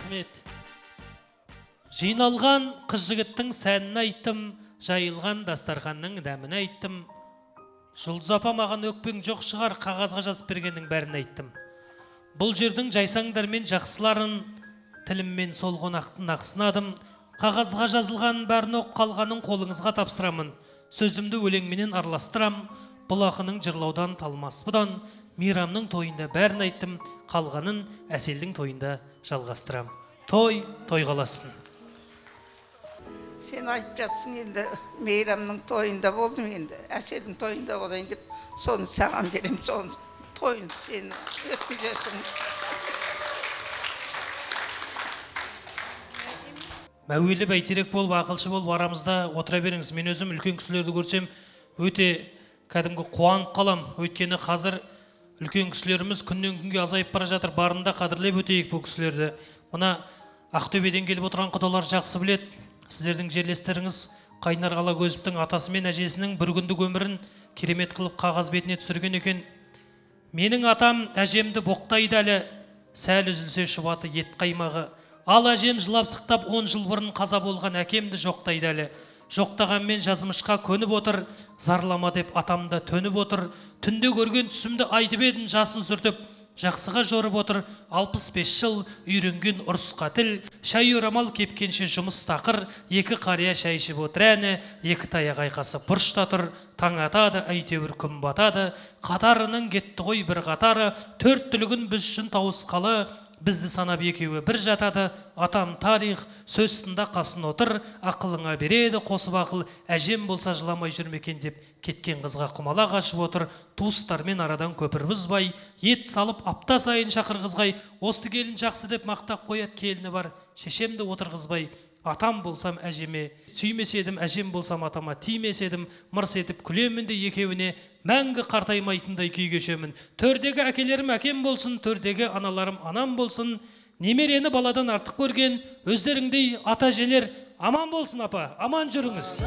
Рахмет. Жиналған қыз жігіттің сәнін айттым, жайылған дастарханның дәмін айттым. Жұлдыз апа маған өкпең жоқ шығар, қағазға жазып бергеннің бәрін айттым. Бұл жердің жайсаңдар мен жақсыларын, тіліммен сол қонақтың ақсынадым. Қағазға жазылған бәрін оқ, қалғанын қолыңызға тапсырамын. Сөзімді өлеңменен араластырам. Бұл ақының жырлаудан талмас бұдан. Мейрамның тойында бәрін айттым, қалғанын Әселдің тойында жалғастырам. Той қаласын. Сен айтып жатсың енді, мейрамның тойында болдым енді, Әселдің тойында болайын деп, соны саған берем, соны тойын сен өткізесің. Мәуелі бәйтерек болып, ақылшы болып арамызда отыра беріңіз. Мен өзім үлкен кісілерді көрсем, өте кәдімгі қуанып қалам. Өйткені қазір үлкен кісілеріміз күннен күнге азайып бара жатыр. Барында қадірлеп өтейік бұл кісілерді. Мына Ақтөбеден келіп отырған құдалар жақсы білет. Сіздердің жерлестеріңіз Қайнар Алакөзовтың атасы мен әжесінің бір күндік өмірін керемет қылып қағаз бетіне түсірген екен. Менің атам әжемді боқтайды әлі, сәл үзілсе шұбаты ет қаймағы. Ал әжем жылап сықтап 10 жыл бұрын қаза болған әкемді жоқтайды әлі. Жоқтағанмен жазмышқа көніп отыр, зарлама деп атамда төніп отыр. Түнде көрген түсімді айтып едім, жасын сүртіп, жақсыға жорып отыр. 65 жыл үйренген ұрысқа тіл, шай орамал кепкенше жұмыс тақыр. Екі қария шай ішіп отыр әні, екі таяқ айқасып бұрышта тұр. Таң атады, әйтеуір күн батады. Қатарының кетті ғой бір қатары, төрт түлігін біз үшін тауысқалы. Бізді санап екеуі бір жатады. Атам тарих, сөзсінде қасын отыр. Ақылыңа береді қосып ақыл. Әжем болса жыламай жүрмекен деп кеткен қызға құмалақ ашып отыр. Туыстармен арадан көпір бұзбай, ет салып апта сайын шақырғызбай. Осы келін жақсы деп мақтап қояды, келіні бар, шешемді отырғызбай. Атам болсам әжеме сүймес едім, әжем болсам атама тимес едім. Мырс етіп күлемін де екеуіне, мәңгі қартаймайтындай күй кешемін. Төрдегі әкелерім әкем болсын, төрдегі аналарым анам болсын. Немерені баладан артық көрген өздеріңдей ата әжелер аман болсын апа, аман жүріңіз.